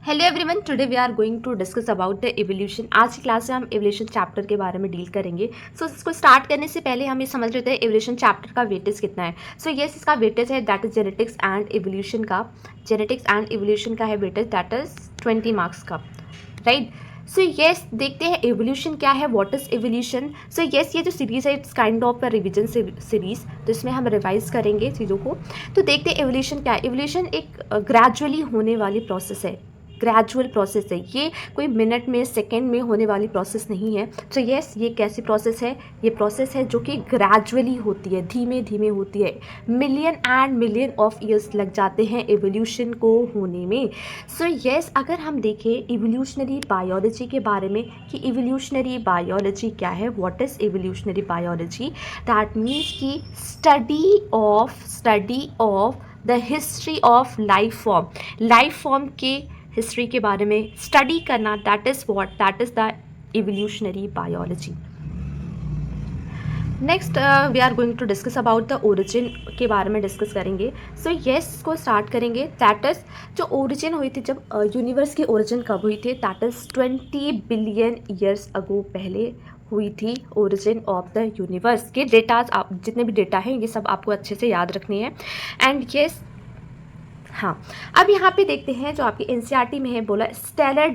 Hello everyone, today we are going to discuss about the evolution. आज की class में हम एवोल्यूशन चैप्टर के बारे में डील करेंगे। सो इसको स्टार्ट करने से पहले हम ये समझ लेते हैं एवोल्यूशन चैप्टर का वेटेज कितना है। सो यस, इसका वेटेज है that is genetics and evolution का। जेनेटिक्स एंड एवोल्यूशन का है वेटेज दैट इज 20 मार्क्स का, राइट। सो यस, देखते हैं एवोल्यूशन क्या है, what is evolution. So yes, ये जो सीरीज है it's kind of revision series, तो इसमें हम रिवाइज करेंगे चीज़ों को। तो देखते हैं एवोल्यूशन क्या है। एवोल्यूशन एक ग्रेजुअली होने वाली प्रोसेस है, ग्रेजुअल प्रोसेस है। ये कोई मिनट में सेकंड में होने वाली प्रोसेस नहीं है। तो यस, ये कैसी प्रोसेस है? ये प्रोसेस है जो कि ग्रेजुअली होती है, धीमे धीमे होती है। Million and million of years लग जाते हैं एवोल्यूशन को होने में। सो यस, अगर हम देखें इवोल्यूशनरी बायोलॉजी के बारे में कि इवोल्यूशनरी बायोलॉजी क्या है, what is evolutionary biology, that means कि study of the history of life form के हिस्ट्री के बारे में स्टडी करना, that is the evolutionary biology. Next we are going to discuss about the origin के बारे में डिस्कस करेंगे। सो यस को स्टार्ट करेंगे। दैट इज जो ओरिजिन हुई थी, जब यूनिवर्स की ओरिजिन कब हुई थी, that is 20 billion years ago पहले हुई थी ओरिजिन ऑफ द यूनिवर्स के डेटाज। आप जितने भी डेटा हैं ये सब आपको अच्छे से याद रखनी है। एंड यस, हाँ, अब यहाँ पे देखते हैं जो आपकी एनसीईआरटी में है, बोला स्टेलर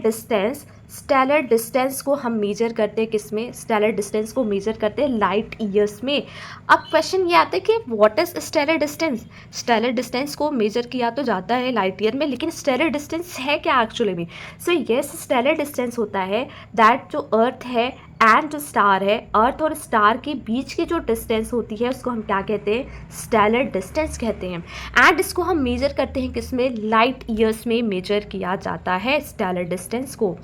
डिस्टेंस को हम मेजर करते हैं किस में? स्टेलर डिस्टेंस को मेजर करते हैं लाइट ईयर्स में। अब क्वेश्चन ये आता है कि what is stellar distance. Stellar distance को मेजर किया तो जाता है लाइट ईयर में, लेकिन स्टेलर डिस्टेंस है क्या एक्चुअली में? सो यस, स्टेलर डिस्टेंस होता है दैट जो अर्थ है एंड जो स्टार है, अर्थ और स्टार के बीच की जो डिस्टेंस होती है उसको हम क्या कहते हैं? स्टेलर डिस्टेंस कहते हैं। एंड इसको हम मेजर करते हैं किसमें? लाइट ईयर्स में मेजर किया जाता है स्टेलर डिस्टेंस को।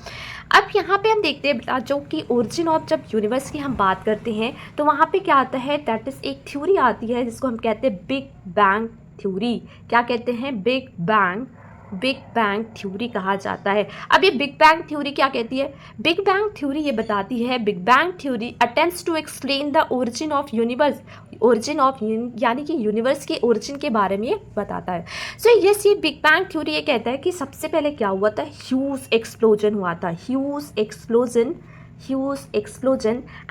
अब यहाँ पे हम देखते हैं जो कि ओरिजिन ऑफ, जब यूनिवर्स की हम बात करते हैं तो वहाँ पे क्या आता है, दैट इज एक थ्योरी आती है जिसको हम कहते हैं बिग बैंग थ्योरी। क्या कहते हैं? बिग बैंग थ्योरी कहा जाता है। अब ये बिग बैंग थ्योरी क्या कहती है? बिग बैंग थ्योरी ये बताती है, big bang theory attempts to explain the origin of universe. यानी कि यूनिवर्स के ओरिजिन के बारे में ये बताता है। सो यस, ये बिग बैंग थ्योरी ये कहता है कि सबसे पहले क्या हुआ था? ह्यूज एक्सप्लोजन हुआ था, ह्यूज एक्सप्लोजन।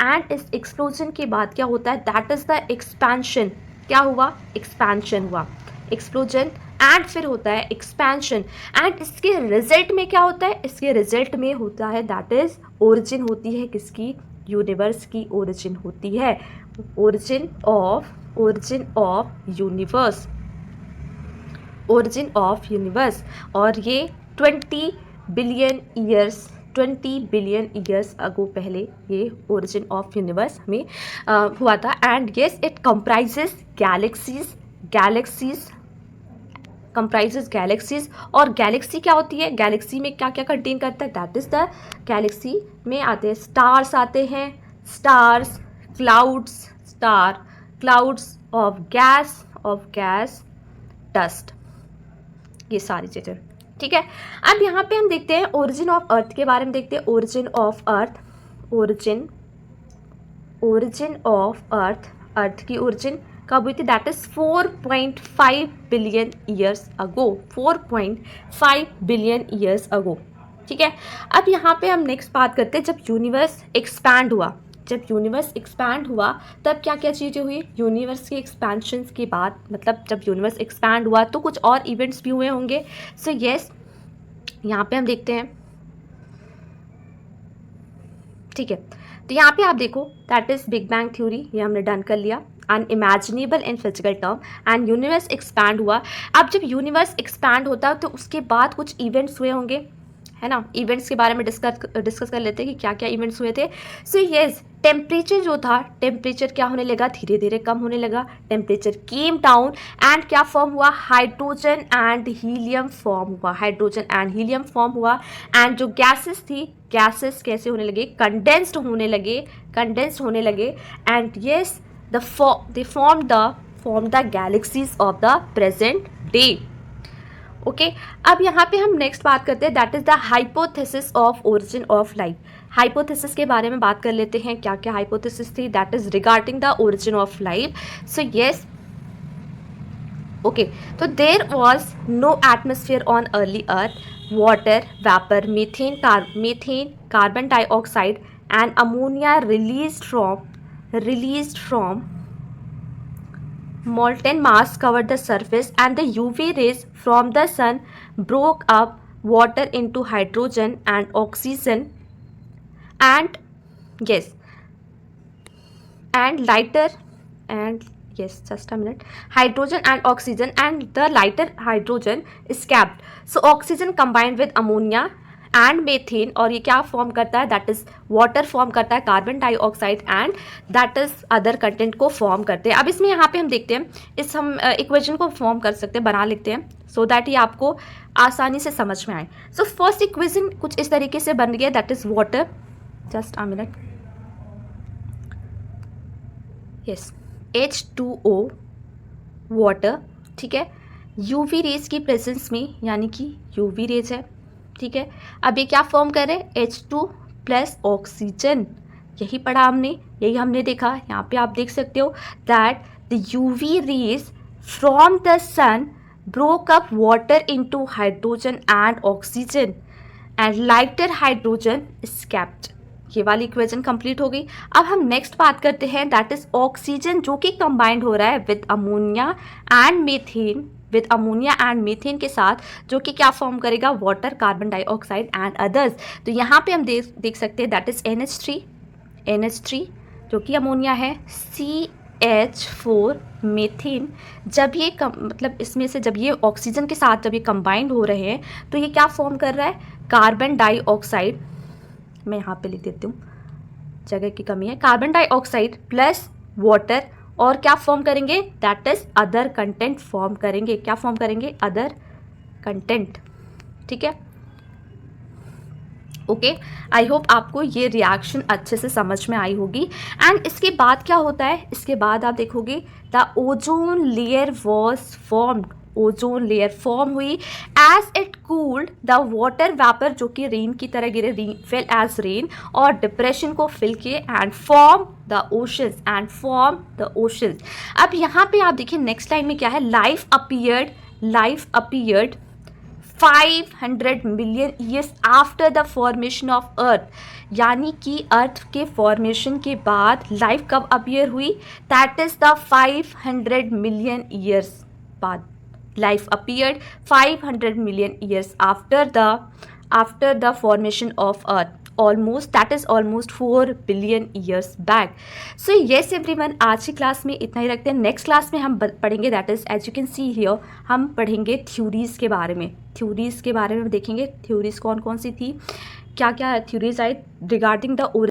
एंड इस एक्सप्लोजन के बाद क्या होता है? That is the expansion. क्या हुआ? एक्सपेंशन हुआ, एक्सप्लोजन एंड फिर होता है एक्सपेंशन। एंड इसके रिजल्ट में क्या होता है? इसके रिजल्ट में होता है दैट इज ओरिजिन होती है किसकी? यूनिवर्स की ओरिजिन होती है, ओरिजिन ऑफ यूनिवर्स। और ये 20 बिलियन ईयर्स अगो पहले ये ओरिजिन ऑफ यूनिवर्स में हुआ था। And yes, it comprises galaxies. और गैलेक्सी क्या होती है? गैलेक्सी में क्या क्या कंटेन करता है? दैट इज द गैलेक्सी में आते हैं स्टार्स, आते हैं stars, clouds of gas, dust, ये सारी चीज़ें, ठीक है। अब यहाँ पे हम देखते हैं ओरिजिन ऑफ अर्थ के बारे में। देखते हैं ओरिजिन ऑफ अर्थ की ओरिजिन कब हुई थी? That is 4.5 billion years ago, 4.5 billion years अगो, ठीक है। अब यहाँ पे हम नेक्स्ट बात करते हैं, जब यूनिवर्स एक्सपैंड हुआ तब क्या क्या चीज़ें हुई? यूनिवर्स के एक्सपेंशन के बाद, मतलब जब यूनिवर्स एक्सपैंड हुआ तो कुछ और इवेंट्स भी हुए होंगे। सो यस, यहाँ पे हम देखते हैं, ठीक है। तो यहाँ पे आप देखो, that is big bang theory, ये हमने डन कर लिया, unimaginable in physical term. And universe expand हुआ। अब जब यूनिवर्स एक्सपैंड होता है तो उसके बाद कुछ इवेंट्स हुए होंगे, है ना। इवेंट्स के बारे में डिस्कस कर लेते हैं कि क्या क्या इवेंट्स हुए थे। सो यस, टेम्परेचर जो था, टेम्परेचर क्या होने लगा? धीरे धीरे कम होने लगा। टेम्परेचर केम डाउन एंड क्या फॉर्म हुआ? हाइड्रोजन एंड हीलियम फॉर्म हुआ। एंड जो गैसेस थी, गैसेस कैसे होने लगे? कंडेंस्ड होने लगे। And yes, they form the galaxies of the present day. Okay, अब यहाँ पे हम नेक्स्ट बात करते हैं, that is the hypothesis of origin of life. Hypothesis के बारे में बात कर लेते हैं, क्या क्या हाइपोथेसिस थी? That is regarding the origin of life. So yes, okay, तो there was no atmosphere on early earth, water vapour, methane, carbon dioxide and ammonia released from molten mass covered the surface, and the UV rays from the sun broke up water into hydrogen and oxygen, and yes, and lighter and yes, just a minute, hydrogen and oxygen, and the lighter hydrogen escaped. So oxygen combined with ammonia and methane, और ये क्या form करता है, that is water form करता है, carbon dioxide and that is other content को form करते हैं. अब इसमें यहाँ पे हम देखते हैं, इस हम इक्वेशन को फॉर्म कर सकते हैं, बना लेते हैं, सो दैट ये आपको आसानी से समझ में आए. सो फर्स्ट इक्वेशन कुछ इस तरीके से बन गया, that is water, just a minute, yes, H2O water, ठीक है, यूवी रेज की प्रेजेंस में, यानी कि यूवी रेज है, ठीक है. अब ये क्या फॉर्म करे, H2 प्लस ऑक्सीजन, यही पढ़ा हमने, यही हमने देखा. यहाँ पे आप देख सकते हो that the UV rays from the sun broke up water into hydrogen and oxygen and lighter hydrogen escaped. ये वाली इक्वेशन कंप्लीट हो गई. अब हम नेक्स्ट बात करते हैं, दैट इज ऑक्सीजन, जो कि कंबाइंड हो रहा है विद अमोनिया एंड मीथेन, के साथ, जो कि क्या फॉर्म करेगा, water, carbon dioxide and others. तो यहाँ पे हम देख सकते हैं दैट इज NH3, जो कि अमोनिया है, CH4 मीथेन. जब ये मतलब इसमें से जब ये ऑक्सीजन के साथ जब ये कंबाइंड हो रहे हैं, तो ये क्या फॉर्म कर रहा है, कार्बन डाइऑक्साइड. मैं यहाँ पे लिख देती हूँ, जगह की कमी है. कार्बन डाइऑक्साइड प्लस वाटर, और क्या फॉर्म करेंगे, that is other content form करेंगे. क्या फॉर्म करेंगे, अदर कंटेंट, ठीक है. ओके, आई होप आपको ये रिएक्शन अच्छे से समझ में आई होगी. एंड इसके बाद क्या होता है, इसके बाद आप देखोगे the ozone layer was formed, ozone layer form हुई as it cooled the water vapour, जो कि रेन की तरह गिरे, फेल एज रेन, और डिप्रेशन को फिल किए एंड फॉर्म द ओशंस. अब यहाँ पे आप देखिए नेक्स्ट लाइन में क्या है, life appeared 500 million years after the formation of earth. यानी कि अर्थ के फॉर्मेशन के बाद लाइफ कब अपीयर हुई, that is the 500 million years बाद life appeared 500 million years after the formation of earth, that is almost 4 billion years back. So yes everyone, आज की क्लास में इतना ही रखते हैं. नेक्स्ट क्लास में हम पढ़ेंगे, that is as you can see here, हम पढ़ेंगे थ्योरीज के बारे में देखेंगे थ्योरीज कौन कौन सी थी, क्या क्या थ्योरीज आई रिगार्डिंग द